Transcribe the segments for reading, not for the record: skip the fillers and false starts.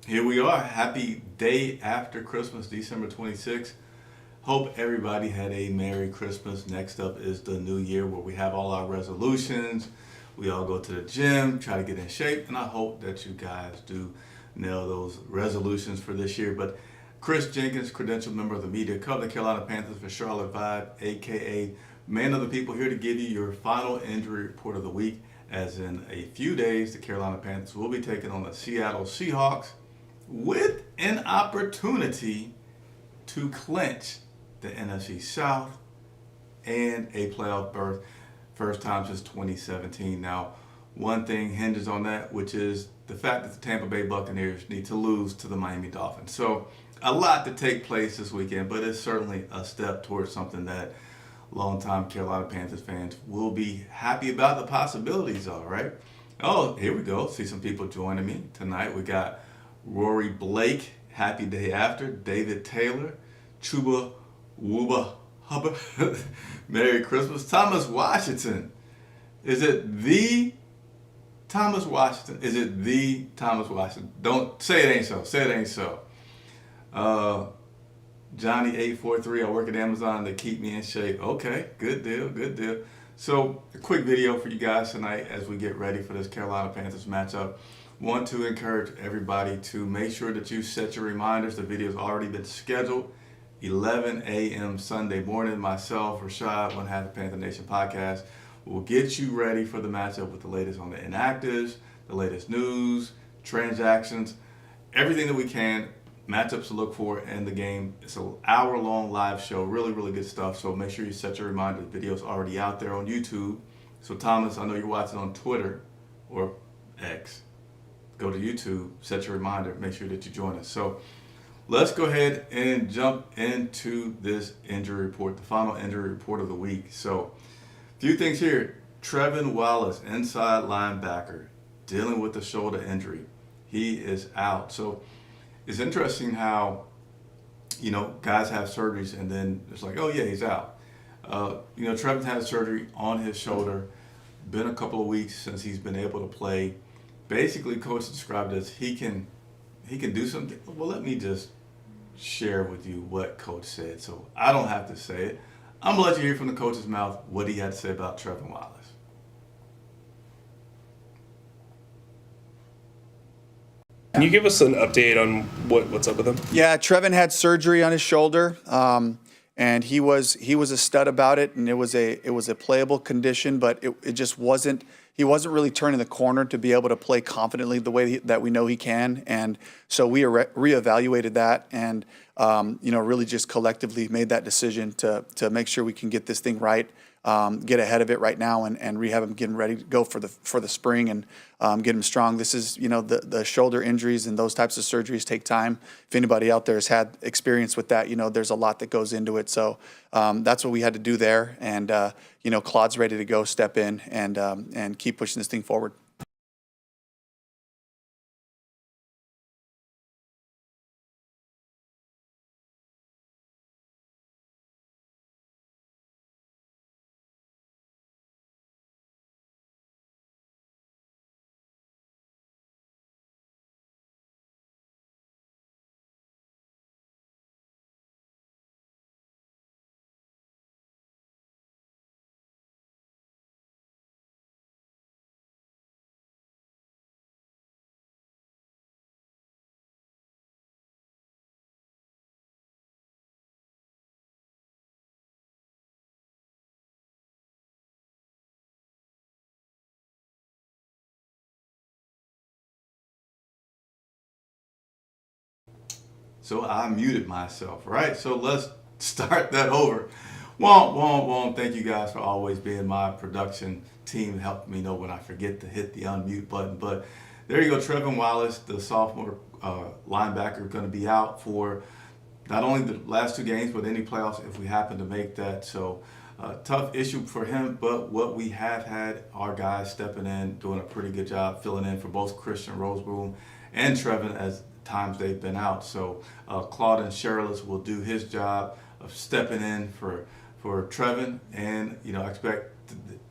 Here we are. Happy day after Christmas, December 26th. Hope everybody had a Merry Christmas. Next up is the new year where we have all our resolutions. We all go to the gym, try to get in shape, and I hope that you guys do nail those resolutions for this year. But Chris Jenkins, credentialed member of the media, cover the Carolina Panthers for Charlotte Vibe, aka Man of the People, here to give you your final injury report of the week. As in a few days, the Carolina Panthers will be taking on the Seattle Seahawks with an opportunity to clinch the NFC South and a playoff berth, first time since 2017. Now, one thing hinges on that, which is the fact that the Tampa Bay Buccaneers need to lose to the Miami Dolphins. So, a lot to take place this weekend, but it's certainly a step towards something that longtime Carolina Panthers fans will be happy about. The possibilities are, right? Oh, here we go. See some people joining me tonight. We got Rory Blake, happy day after. David Taylor, Chuba Wooba Hubba, Merry Christmas. Thomas Washington. Is it the Thomas Washington? Is it the Thomas Washington? Don't say it ain't so. Say it ain't so. Johnny843, I work at Amazon. They keep me in shape. Okay, good deal, good deal. So, a quick video for you guys tonight as we get ready for this Carolina Panthers matchup. Want to encourage everybody to make sure that you set your reminders. The video's already been scheduled. 11 a.m. Sunday morning. Myself, Rashad, one half the Panther Nation podcast, will get you ready for the matchup with the latest on the inactives, the latest news, transactions, everything that we can. Matchups to look for in the game. It's an hour-long live show. Really, really good stuff. So make sure you set your reminder. The video's already out there on YouTube. So Thomas, I know you're watching on Twitter or X. Go to YouTube, set your reminder, make sure that you join us. So let's go ahead and jump into this injury report, the final injury report of the week. So a few things here. Trevin Wallace, inside linebacker, dealing with a shoulder injury. He is out. So it's interesting how, guys have surgeries and then it's like, oh yeah, he's out. Trevin had surgery on his shoulder. Been a couple of weeks since he's been able to play. Basically, coach described it as he can do something. Well, let me just share with you what coach said, so I don't have to say it. I'm gonna let you hear from the coach's mouth what he had to say about Trevin Wallace. Can you give us an update on what's up with him? Yeah, Trevin had surgery on his shoulder, and he was a stud about it, and it was a playable condition, but it just wasn't. He wasn't really turning the corner to be able to play confidently the way that we know he can, and so we reevaluated that, and really just collectively made that decision to make sure we can get this thing right. Get ahead of it right now and rehab him, getting ready to go for the spring and get him strong. This is, the shoulder injuries and those types of surgeries take time. If anybody out there has had experience with that, there's a lot that goes into it. So that's what we had to do there. And, Claude's ready to go, step in and keep pushing this thing forward. So I muted myself, right? So let's start that over. Womp, womp, womp. Thank you guys for always being my production team, helping me know when I forget to hit the unmute button. But there you go, Trevin Wallace, the sophomore linebacker, going to be out for not only the last two games, but any playoffs if we happen to make that. So tough issue for him, but what we have had, our guys stepping in, doing a pretty good job, filling in for both Christian Roseboom and Trevin as times they've been out. So Claude and Sherrills will do his job of stepping in for Trevin, and I expect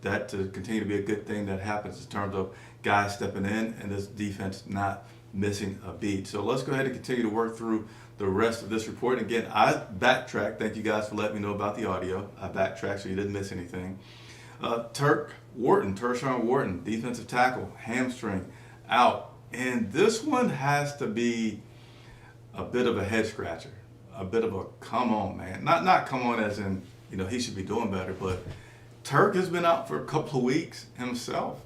that to continue to be a good thing that happens in terms of guys stepping in and this defense not missing a beat. So let's go ahead and continue to work through the rest of this report. Again, I backtracked. Thank you guys for letting me know about the audio. I backtracked so you didn't miss anything. Tershawn Wharton, defensive tackle, hamstring, out. And this one has to be a bit of a head scratcher, a bit of a come on, man. Not come on as in, he should be doing better, but Turk has been out for a couple of weeks himself,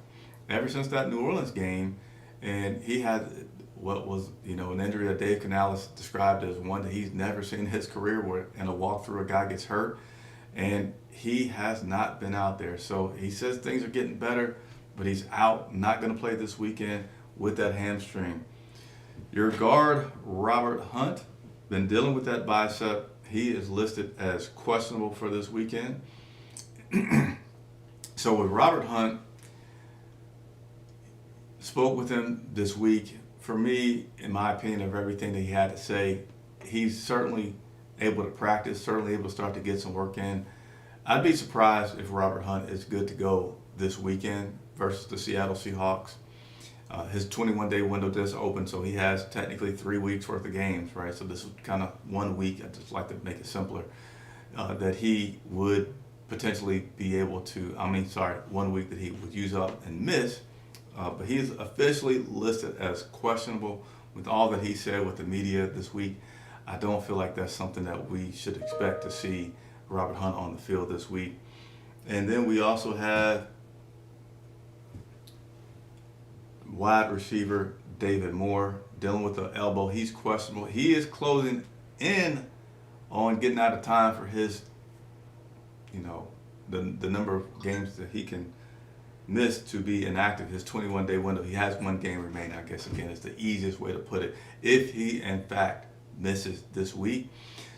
ever since that New Orleans game. And he had what was, an injury that Dave Canales described as one that he's never seen in his career, where in a walkthrough a guy gets hurt. And he has not been out there. So he says things are getting better, but he's out, not going to play this weekend with that hamstring. Your guard, Robert Hunt, been dealing with that bicep. He is listed as questionable for this weekend. So with Robert Hunt, spoke with him this week. For me, in my opinion, of everything that he had to say, he's certainly able to practice, certainly able to start to get some work in. I'd be surprised if Robert Hunt is good to go this weekend versus the Seattle Seahawks. His 21-day window does open, so he has technically 3 weeks worth of games, right? So this is kind of 1 week. I just like to make it simpler, that he would potentially be able to, 1 week that he would use up and miss. But he is officially listed as questionable. With all that he said with the media this week, I don't feel like that's something that we should expect to see Robert Hunt on the field this week. And then we also have wide receiver David Moore dealing with the elbow. He's questionable. He is closing in on getting out of time for his, the number of games that he can miss to be inactive, his 21-day window. He has 1 game remaining, I guess, again, is the easiest way to put it, if he, in fact, misses this week.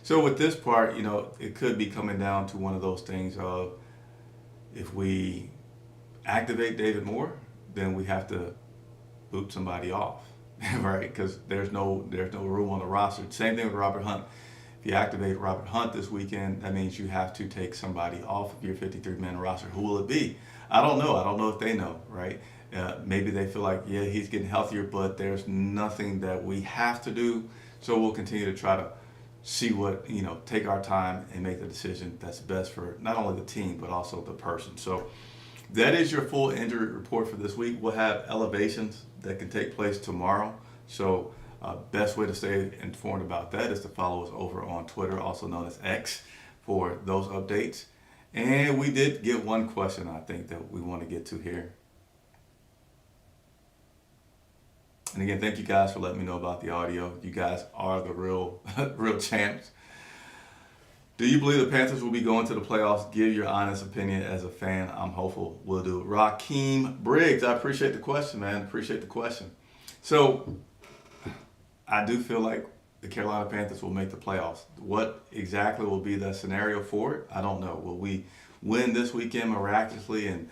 So with this part, it could be coming down to one of those things of, if we activate David Moore, then we have to boot somebody off, right? Because there's no room on the roster. Same thing with Robert Hunt. If you activate Robert Hunt this weekend, that means you have to take somebody off of your 53-man roster. Who will it be? I don't know. I don't know if they know, right? Maybe they feel like, yeah, he's getting healthier, but there's nothing that we have to do. So we'll continue to try to see what, take our time and make the decision that's best for not only the team, but also the person. So that is your full injury report for this week. We'll have elevations that can take place tomorrow. So best way to stay informed about that is to follow us over on Twitter, also known as X, for those updates. And we did get one question, I think, that we want to get to here. And again, thank you guys for letting me know about the audio. You guys are the real champs. Do you believe the Panthers will be going to the playoffs? Give your honest opinion as a fan. I'm hopeful we'll do it. Rakeem Briggs, I appreciate the question, man. Appreciate the question. So I do feel like the Carolina Panthers will make the playoffs. What exactly will be the scenario for it? I don't know. Will we win this weekend miraculously? And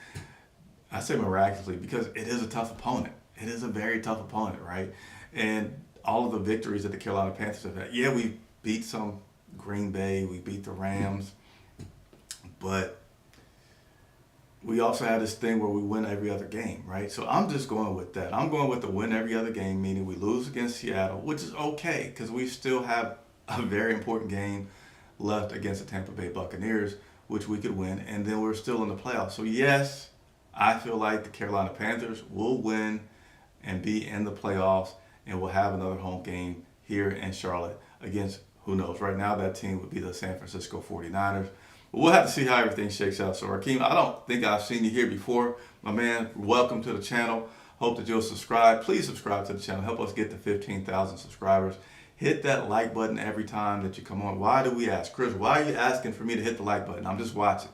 I say miraculously because it is a tough opponent. It is a very tough opponent, right? And all of the victories that the Carolina Panthers have had. Yeah, we beat some Green Bay, we beat the Rams, but we also had this thing where we win every other game, right? So I'm just going with that. I'm going with the win every other game, meaning we lose against Seattle, which is okay because we still have a very important game left against the Tampa Bay Buccaneers, which we could win, and then we're still in the playoffs. So yes, I feel like the Carolina Panthers will win and be in the playoffs, and we'll have another home game here in Charlotte against, who knows, right now that team would be the San Francisco 49ers. But we'll have to see how everything shakes out. So Rakeem, I don't think I've seen you here before. My man, welcome to the channel. Hope that you'll subscribe. Please subscribe to the channel. Help us get to 15,000 subscribers. Hit that like button every time that you come on. Why do we ask? Chris, why are you asking for me to hit the like button? I'm just watching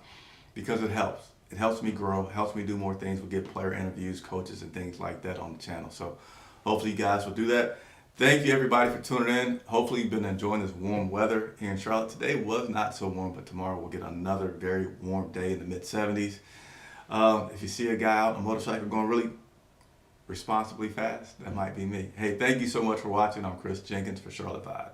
because it helps. It helps me grow, helps me do more things. We get player interviews, coaches, and things like that on the channel. So hopefully you guys will do that. Thank you, everybody, for tuning in. Hopefully you've been enjoying this warm weather here in Charlotte. Today was not so warm, but tomorrow we'll get another very warm day in the mid-70s. If you see a guy out on a motorcycle going really responsibly fast, that might be me. Hey, thank you so much for watching. I'm Chris Jenkins for Charlotte Vibe.